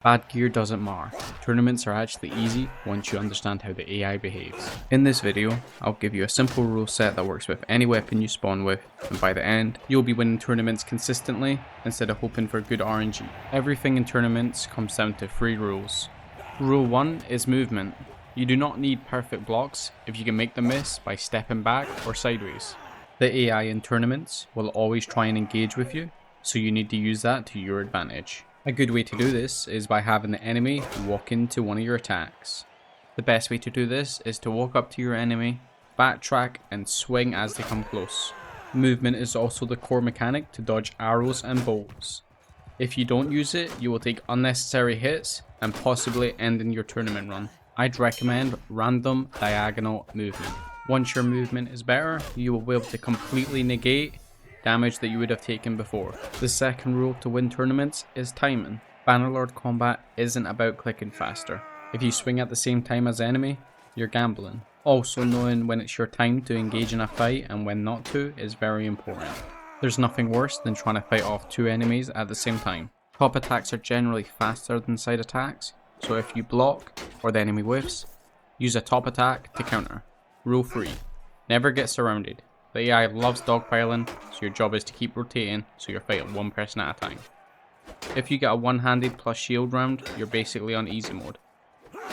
Bad gear doesn't matter. Tournaments are actually easy once you understand how the AI behaves. In this video, I'll give you a simple rule set that works with any weapon you spawn with, and by the end, you'll be winning tournaments consistently instead of hoping for good RNG. Everything in tournaments comes down to 3 rules. Rule 1 is movement. You do not need perfect blocks if you can make them miss by stepping back or sideways. The AI in tournaments will always try and engage with you, so you need to use that to your advantage. A good way to do this is by having the enemy walk into one of your attacks. The best way to do this is to walk up to your enemy, backtrack and swing as they come close. Movement is also the core mechanic to dodge arrows and bolts. If you don't use it, you will take unnecessary hits and possibly end in your tournament run. I'd recommend random diagonal movement. Once your movement is better, you will be able to completely negate damage that you would have taken before. The second rule to win tournaments is timing. Bannerlord combat isn't about clicking faster. If you swing at the same time as the enemy, you're gambling. Also, knowing when it's your time to engage in a fight and when not to is very important. There's nothing worse than trying to fight off 2 enemies at the same time. Top attacks are generally faster than side attacks, so if you block or the enemy whiffs, use a top attack to counter. Rule 3. Never get surrounded. The AI loves dogpiling, so your job is to keep rotating so you're fighting one person at a time. If you get a one-handed plus shield round, you're basically on easy mode.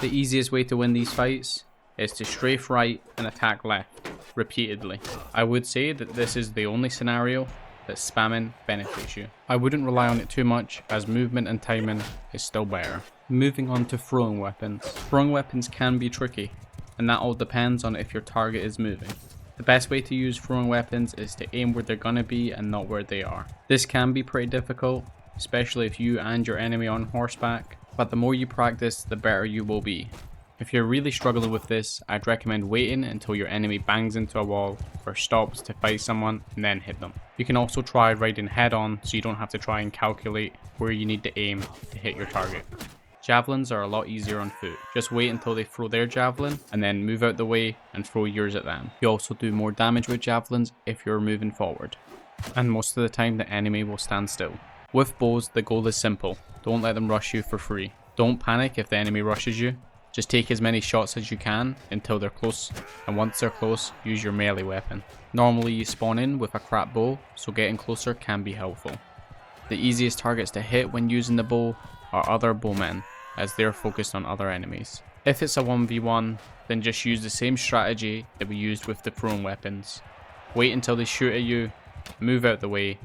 The easiest way to win these fights is to strafe right and attack left, repeatedly. I would say that this is the only scenario that spamming benefits you. I wouldn't rely on it too much, as movement and timing is still better. Moving on to throwing weapons. Throwing weapons can be tricky, and that all depends on if your target is moving. The best way to use throwing weapons is to aim where they're gonna be and not where they are. This can be pretty difficult, especially if you and your enemy are on horseback, but the more you practice, the better you will be. If you're really struggling with this, I'd recommend waiting until your enemy bangs into a wall or stops to fight someone and then hit them. You can also try riding head on so you don't have to try and calculate where you need to aim to hit your target. Javelins are a lot easier on foot. Just wait until they throw their javelin and then move out the way and throw yours at them. You also do more damage with javelins if you're moving forward. And most of the time the enemy will stand still. With bows, the goal is simple. Don't let them rush you for free. Don't panic if the enemy rushes you. Just take as many shots as you can until they're close, and once they're close, use your melee weapon. Normally you spawn in with a crap bow, so getting closer can be helpful. The easiest targets to hit when using the bow are other bowmen, as they're focused on other enemies. If it's a 1v1, then just use the same strategy that we used with the thrown weapons. Wait until they shoot at you, move out the way,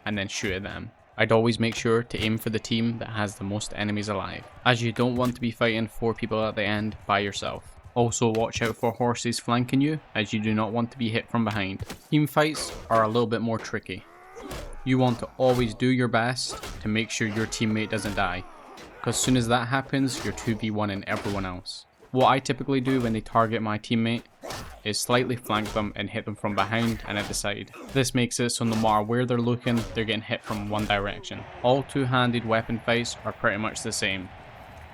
and then shoot at them. I'd always make sure to aim for the team that has the most enemies alive, as you don't want to be fighting 4 people at the end by yourself. Also watch out for horses flanking you, as you do not want to be hit from behind. Team fights are a little bit more tricky. You want to always do your best to make sure your teammate doesn't die, because as soon as that happens, you're 2v1ing everyone else. What I typically do when they target my teammate is slightly flank them and hit them from behind and at the side. This makes it so no matter where they're looking, they're getting hit from one direction. All two-handed weapon fights are pretty much the same.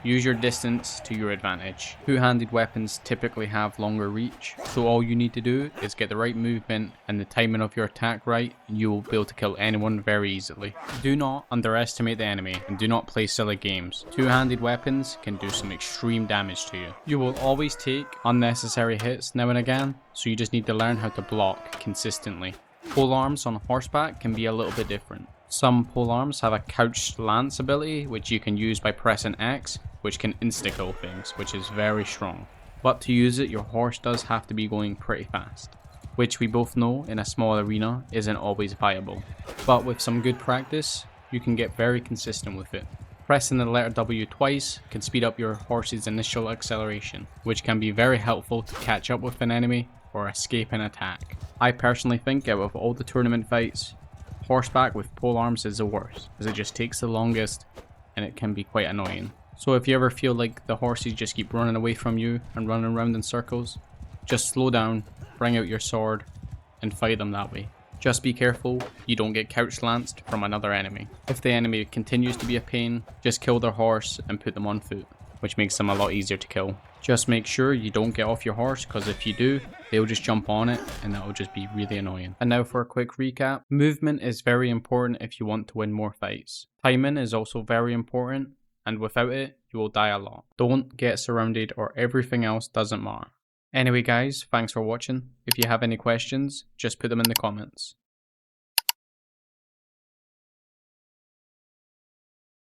Use your distance to your advantage. Two-handed weapons typically have longer reach, so all you need to do is get the right movement and the timing of your attack right, and you will be able to kill anyone very easily. Do not underestimate the enemy, and do not play silly games. Two-handed weapons can do some extreme damage to you. You will always take unnecessary hits now and again, so you just need to learn how to block consistently. Polearms on horseback can be a little bit different. Some polearms have a couched lance ability, which you can use by pressing X, which can insta-kill things, which is very strong. But to use it, your horse does have to be going pretty fast, which we both know in a small arena isn't always viable. But with some good practice, you can get very consistent with it. Pressing the letter W twice can speed up your horse's initial acceleration, which can be very helpful to catch up with an enemy or escape an attack. I personally think out of all the tournament fights, horseback with polearms is the worst, as it just takes the longest and it can be quite annoying. So if you ever feel like the horses just keep running away from you and running around in circles, just slow down, bring out your sword, and fight them that way. Just be careful you don't get couch lanced from another enemy. If the enemy continues to be a pain, just kill their horse and put them on foot, which makes them a lot easier to kill. Just make sure you don't get off your horse, because if you do, they'll just jump on it and that will just be really annoying. And now for a quick recap. Movement is very important if you want to win more fights. Timing is also very important, and without it, you will die a lot. Don't get surrounded or everything else doesn't matter. Anyway guys, thanks for watching. If you have any questions, just put them in the comments.